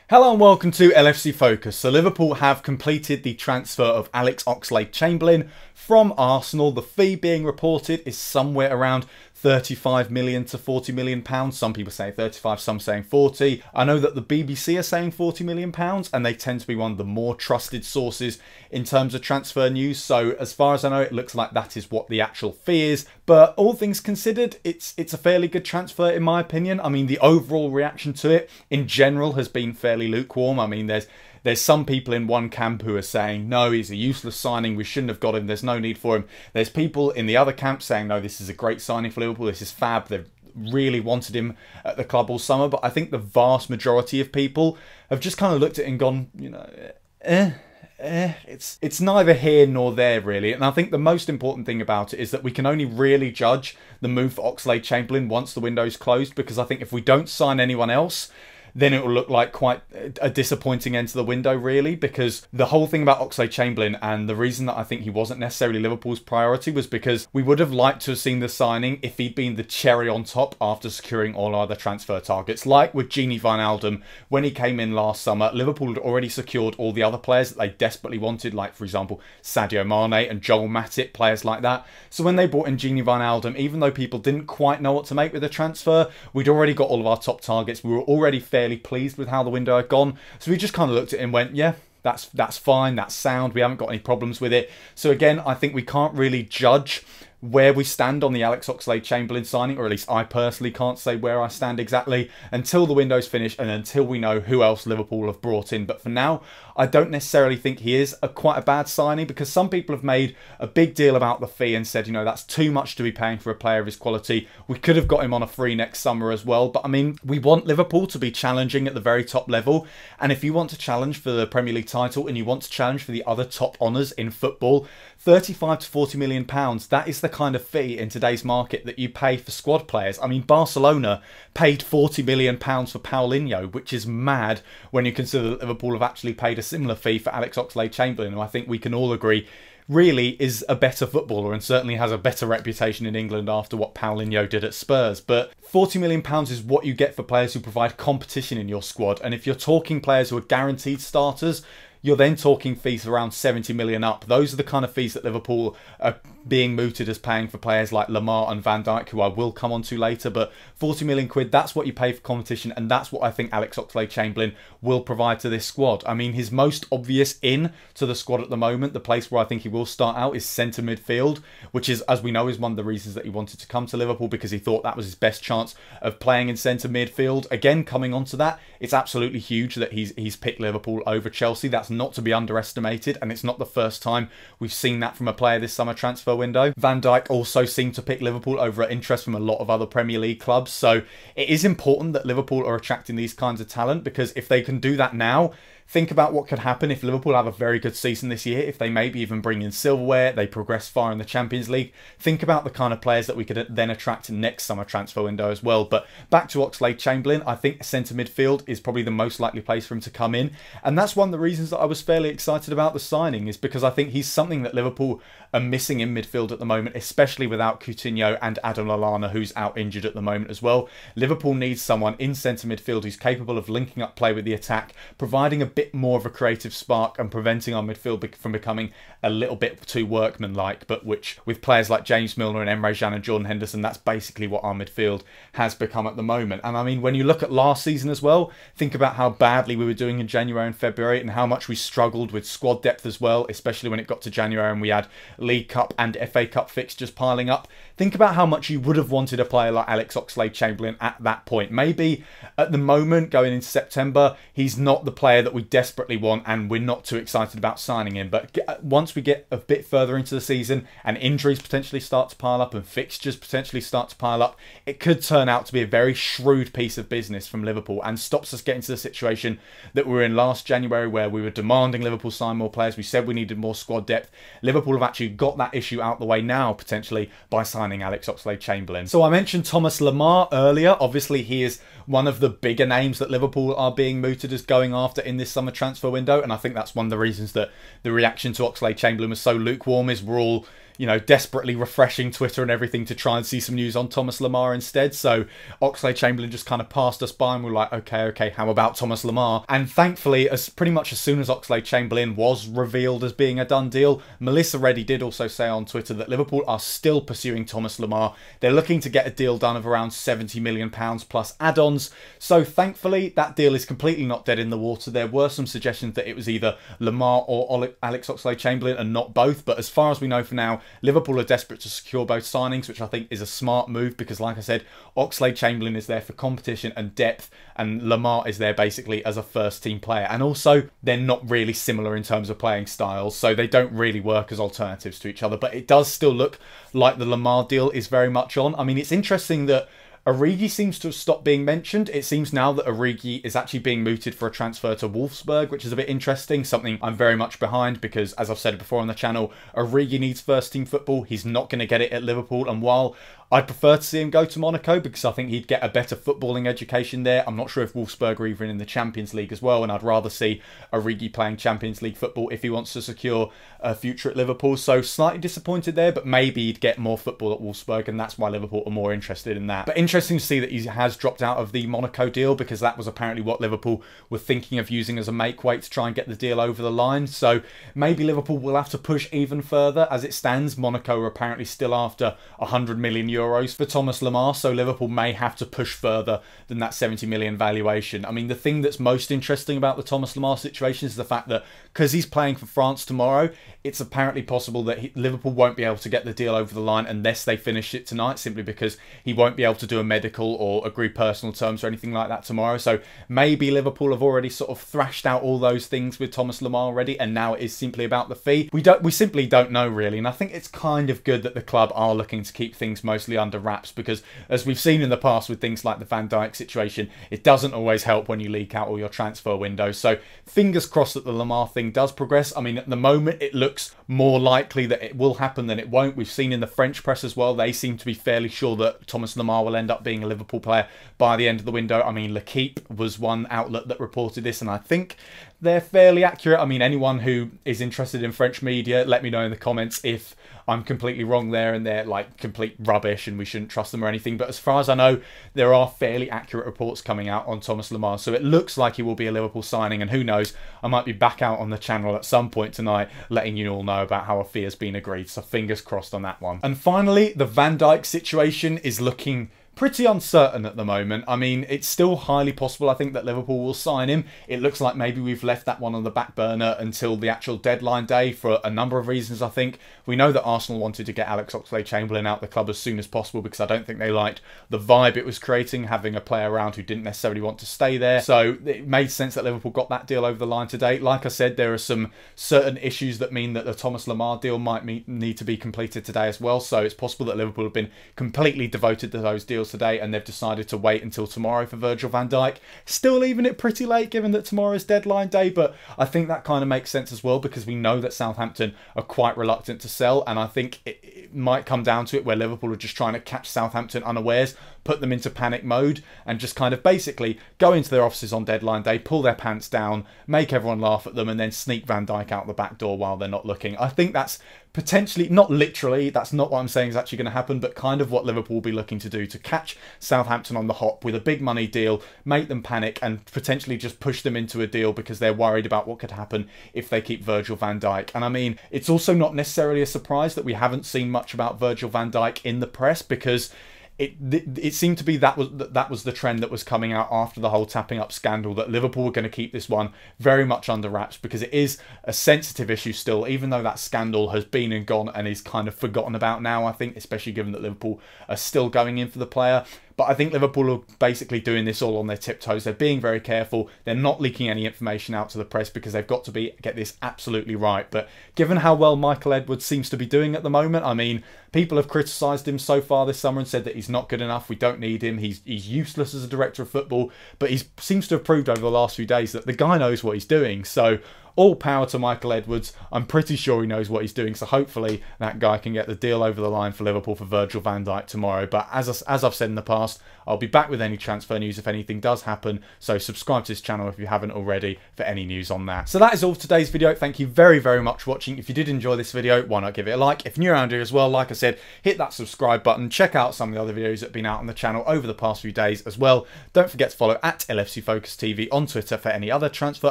Hello and welcome to LFC Focus. So Liverpool have completed the transfer of Alex Oxlade-Chamberlain from Arsenal. The fee being reported is somewhere around 35 million to 40 million pounds. Some people say 35, some saying 40. I know that the BBC are saying 40 million pounds, and they tend to be one of the more trusted sources in terms of transfer news. So as far as I know, it looks like that is what the actual fee is. But all things considered, it's a fairly good transfer in my opinion. I mean, the overall reaction to it in general has been fairly lukewarm. I mean, there's some people in one camp who are saying, no, he's a useless signing, we shouldn't have got him, there's no need for him. There's people in the other camp saying, no, this is a great signing for Liverpool, this is fab, they've really wanted him at the club all summer. But I think the vast majority of people have just kind of looked at it and gone, you know, it's neither here nor there really. And I think the most important thing about it is that we can only really judge the move for Oxlade-Chamberlain once the window's closed, because I think if we don't sign anyone else, then it will look like quite a disappointing end to the window, really, because the whole thing about Oxlade-Chamberlain, and the reason that I think he wasn't necessarily Liverpool's priority, was because we would have liked to have seen the signing if he'd been the cherry on top after securing all our other transfer targets. Like with Gini Wijnaldum, when he came in last summer, Liverpool had already secured all the other players that they desperately wanted, like, for example, Sadio Mane and Joel Matip, players like that. So when they brought in Gini Wijnaldum, even though people didn't quite know what to make with the transfer, we'd already got all of our top targets. We were already fairly pleased with how the window had gone, so we just kind of looked at it and went, yeah, that's fine, that's sound, we haven't got any problems with it. So again, I think we can't really judge where we stand on the Alex Oxlade-Chamberlain signing, or at least I personally can't say where I stand exactly until the window's finished and until we know who else Liverpool have brought in. But for now, I don't necessarily think he is quite a bad signing, because some people have made a big deal about the fee and said, you know, that's too much to be paying for a player of his quality. We could have got him on a free next summer as well. But I mean, we want Liverpool to be challenging at the very top level. And if you want to challenge for the Premier League title and you want to challenge for the other top honours in football, 35 to 40 million pounds, that is the kind of fee in today's market that you pay for squad players. I mean, Barcelona paid 40 million pounds for Paulinho, which is mad when you consider that Liverpool have actually paid a similar fee for Alex Oxlade-Chamberlain, who I think we can all agree really is a better footballer and certainly has a better reputation in England after what Paulinho did at Spurs. But 40 million pounds is what you get for players who provide competition in your squad. And if you're talking players who are guaranteed starters, you're then talking fees around 70 million up. Those are the kind of fees that Liverpool are being mooted as paying for players like Lemar and Van Dijk, who I will come on to later. But 40 million quid, that's what you pay for competition, and that's what I think Alex Oxlade-Chamberlain will provide to this squad. I mean, his most obvious in to the squad at the moment, the place where I think he will start out, is centre midfield, which is, as we know, is one of the reasons that he wanted to come to Liverpool, because he thought that was his best chance of playing in centre midfield. Again, coming on to that, it's absolutely huge that he's picked Liverpool over Chelsea. That's not to be underestimated, and it's not the first time we've seen that from a player this summer transfer window. Van Dijk also seemed to pick Liverpool over interest from a lot of other Premier League clubs, so it is important that Liverpool are attracting these kinds of talent, because if they can do that now, think about what could happen if Liverpool have a very good season this year, if they maybe even bring in silverware, they progress far in the Champions League. Think about the kind of players that we could then attract next summer transfer window as well. But back to Oxlade-Chamberlain, I think centre midfield is probably the most likely place for him to come in. And that's one of the reasons that I was fairly excited about the signing, is because I think he's something that Liverpool are missing in midfield at the moment, especially without Coutinho and Adam Lallana, who's out injured at the moment as well. Liverpool needs someone in centre midfield who's capable of linking up play with the attack, providing a bit more of a creative spark and preventing our midfield from becoming a little bit too workmanlike, but which, with players like James Milner and Emre Can and Jordan Henderson, that's basically what our midfield has become at the moment. And I mean, when you look at last season as well, think about how badly we were doing in January and February and how much we struggled with squad depth as well, especially when it got to January and we had League Cup and FA Cup fixtures piling up. Think about how much you would have wanted a player like Alex Oxlade-Chamberlain at that point. Maybe at the moment, going into September, he's not the player that we desperately want and we're not too excited about signing him. But once we get a bit further into the season and injuries potentially start to pile up and fixtures potentially start to pile up, it could turn out to be a very shrewd piece of business from Liverpool and stops us getting to the situation that we were in last January, where we were demanding Liverpool sign more players. We said we needed more squad depth. Liverpool have actually got that issue out the way now, potentially, by signing Alex Oxlade-Chamberlain. So I mentioned Thomas Lemar earlier. Obviously, he is one of the bigger names that Liverpool are being mooted as going after in this summer transfer window, and I think that's one of the reasons that the reaction to Oxlade-Chamberlain was so lukewarm, is we're all you know, desperately refreshing Twitter and everything to try and see some news on Thomas Lemar instead. So Oxlade-Chamberlain just kind of passed us by and we were like, okay, how about Thomas Lemar? And thankfully, pretty much as soon as Oxlade-Chamberlain was revealed as being a done deal, Melissa Reddy did also say on Twitter that Liverpool are still pursuing Thomas Lemar. They're looking to get a deal done of around £70 million plus add-ons. So thankfully, that deal is completely not dead in the water. There were some suggestions that it was either Lemar or Alex Oxlade-Chamberlain and not both. But as far as we know for now, Liverpool are desperate to secure both signings, which I think is a smart move because, like I said, Oxlade-Chamberlain is there for competition and depth, and Lemar is there basically as a first-team player. And also, they're not really similar in terms of playing styles, so they don't really work as alternatives to each other. But it does still look like the Lemar deal is very much on. I mean, it's interesting that Origi seems to have stopped being mentioned. It seems now that Origi is actually being mooted for a transfer to Wolfsburg, which is a bit interesting, something I'm very much behind because, as I've said before on the channel, Origi needs first-team football. He's not going to get it at Liverpool, and while I'd prefer to see him go to Monaco because I think he'd get a better footballing education there, I'm not sure if Wolfsburg are even in the Champions League as well, and I'd rather see Origi playing Champions League football if he wants to secure a future at Liverpool. So slightly disappointed there, but maybe he'd get more football at Wolfsburg, and that's why Liverpool are more interested in that. But interesting to see that he has dropped out of the Monaco deal because that was apparently what Liverpool were thinking of using as a make weight to try and get the deal over the line. So maybe Liverpool will have to push even further. As it stands, Monaco are apparently still after €100 million for Thomas Lemar, so Liverpool may have to push further than that 70 million valuation. I mean, the thing that's most interesting about the Thomas Lemar situation is the fact that because he's playing for France tomorrow, it's apparently possible that Liverpool won't be able to get the deal over the line unless they finish it tonight, simply because he won't be able to do a medical or agree personal terms or anything like that tomorrow. So maybe Liverpool have already sort of thrashed out all those things with Thomas Lemar already, and now it is simply about the fee. We simply don't know really, and I think it's kind of good that the club are looking to keep things mostly under wraps because, as we've seen in the past with things like the Van Dijk situation, it doesn't always help when you leak out all your transfer windows. So fingers crossed that the Lemar thing does progress. I mean, at the moment it looks more likely that it will happen than it won't. We've seen in the French press as well, they seem to be fairly sure that Thomas Lemar will end up being a Liverpool player by the end of the window. I mean, L'Equipe was one outlet that reported this, and I think they're fairly accurate. I mean, anyone who is interested in French media, let me know in the comments if I'm completely wrong there and they're like complete rubbish and we shouldn't trust them or anything. But as far as I know, there are fairly accurate reports coming out on Thomas Lemar. So it looks like he will be a Liverpool signing, and who knows, I might be back out on the channel at some point tonight letting you all know about how a fee has been agreed. So fingers crossed on that one. And finally, the Van Dijk situation is looking pretty uncertain at the moment. I mean, it's still highly possible, I think, that Liverpool will sign him. It looks like maybe we've left that one on the back burner until the actual deadline day for a number of reasons, I think. We know that Arsenal wanted to get Alex Oxlade-Chamberlain out the club as soon as possible because I don't think they liked the vibe it was creating, having a player around who didn't necessarily want to stay there. So it made sense that Liverpool got that deal over the line today. Like I said, there are some certain issues that mean that the Thomas Lemar deal might need to be completed today as well. So it's possible that Liverpool have been completely devoted to those deals today and they've decided to wait until tomorrow for Virgil van Dijk. Still leaving it pretty late given that tomorrow is deadline day, but I think that kind of makes sense as well because we know that Southampton are quite reluctant to sell, and I think it might come down to it where Liverpool are just trying to catch Southampton unawares, put them into panic mode and just kind of basically go into their offices on deadline day, pull their pants down, make everyone laugh at them and then sneak Van Dijk out the back door while they're not looking. I think that's potentially, not literally, that's not what I'm saying is actually going to happen, but kind of what Liverpool will be looking to do to catch Southampton on the hop with a big money deal, make them panic and potentially just push them into a deal because they're worried about what could happen if they keep Virgil van Dijk. And I mean, it's also not necessarily a surprise that we haven't seen much about Virgil van Dijk in the press because it seemed to be that was the trend that was coming out after the whole tapping up scandal, that Liverpool were going to keep this one very much under wraps because it is a sensitive issue still, even though that scandal has been and gone and is kind of forgotten about now, I think, especially given that Liverpool are still going in for the player. But I think Liverpool are basically doing this all on their tiptoes. They're being very careful. They're not leaking any information out to the press because they've got to get this absolutely right. But given how well Michael Edwards seems to be doing at the moment, I mean, people have criticised him so far this summer and said that he's not good enough. We don't need him. He's useless as a director of football. But he seems to have proved over the last few days that the guy knows what he's doing. So all power to Michael Edwards. I'm pretty sure he knows what he's doing, so hopefully that guy can get the deal over the line for Liverpool for Virgil van Dijk tomorrow. But as I've said in the past, I'll be back with any transfer news if anything does happen, so subscribe to this channel if you haven't already for any news on that. So that is all for today's video. Thank you very, very much for watching. If you did enjoy this video, why not give it a like? If you're new around here as well, like I said, hit that subscribe button. Check out some of the other videos that have been out on the channel over the past few days as well. Don't forget to follow at LFC Focus TV on Twitter for any other transfer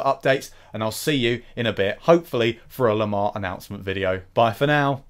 updates, and I'll see you in a bit, hopefully for a Lemar announcement video. Bye for now.